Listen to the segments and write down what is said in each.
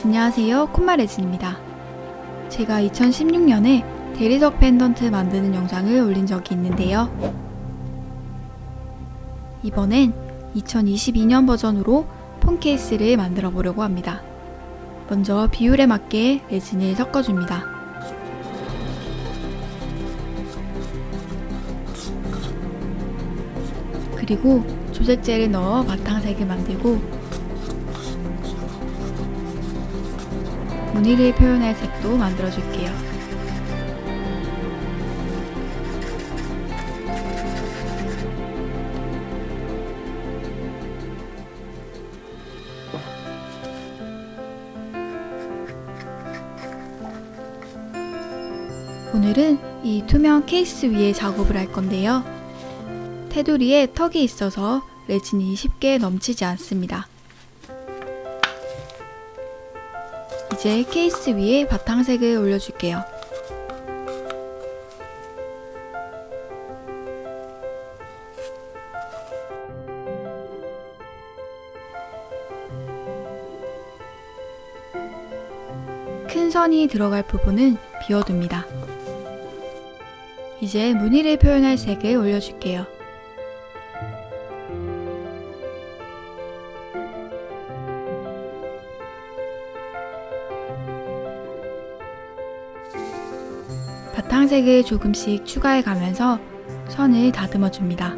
안녕하세요, 콧말레진입니다. 제가 2016년에 대리석 펜던트 만드는 영상을 올린 적이 있는데요. 이번엔 2022년 버전으로 폰 케이스를 만들어 보려고 합니다. 먼저 비율에 맞게 레진을 섞어줍니다. 그리고 조색제를 넣어 바탕색을 만들고 무늬를 표현할 색도 만들어줄게요. 오늘은 이 투명 케이스 위에 작업을 할 건데요. 테두리에 턱이 있어서 레진이 쉽게 넘치지 않습니다. 이제 케이스 위에 바탕색을 올려줄게요. 큰 선이 들어갈 부분은 비워둡니다. 이제 무늬를 표현할 색을 올려줄게요. 바탕색을 조금씩 추가해 가면서 선을 다듬어 줍니다.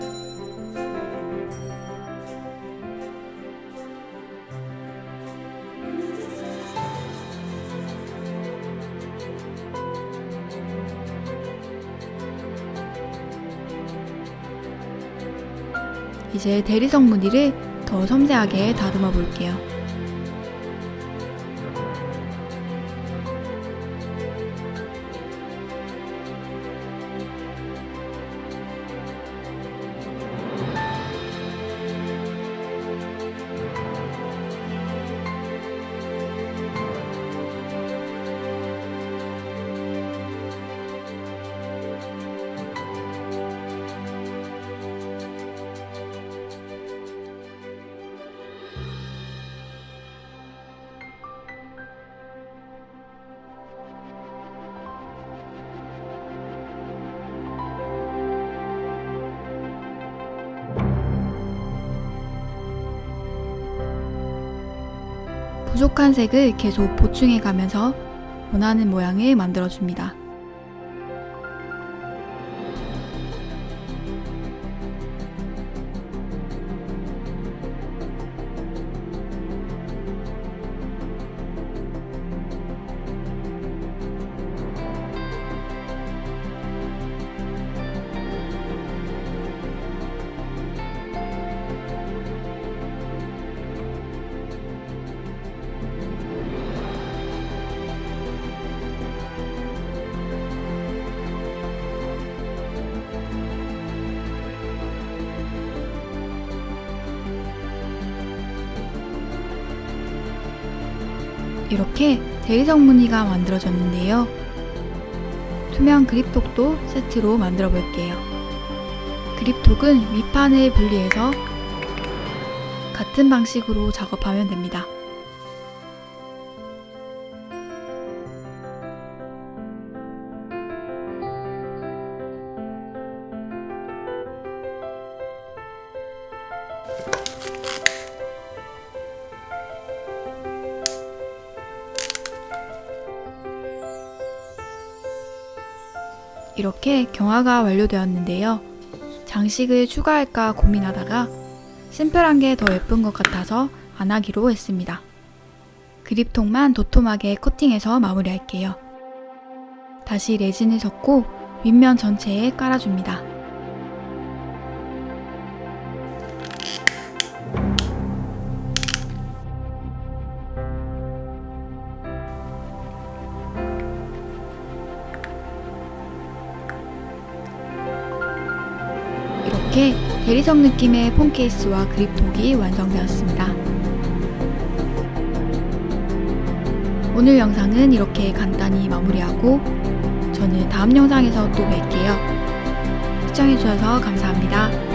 이제 대리석 무늬를 더 섬세하게 다듬어 볼게요. 부족한 색을 계속 보충해 가면서 원하는 모양을 만들어줍니다. 이렇게 대리석 무늬가 만들어졌는데요. 투명 그립톡도 세트로 만들어 볼게요. 그립톡은 윗판을 분리해서 같은 방식으로 작업하면 됩니다. 이렇게 경화가 완료되었는데요. 장식을 추가할까 고민하다가 심플한 게 더 예쁜 것 같아서 안 하기로 했습니다. 그립톡만 도톰하게 코팅해서 마무리할게요. 다시 레진을 섞고 윗면 전체에 깔아줍니다. 이렇게 대리석 느낌의 폰 케이스와 그립톡이 완성되었습니다. 오늘 영상은 이렇게 간단히 마무리하고 저는 다음 영상에서 또 뵐게요. 시청해주셔서 감사합니다.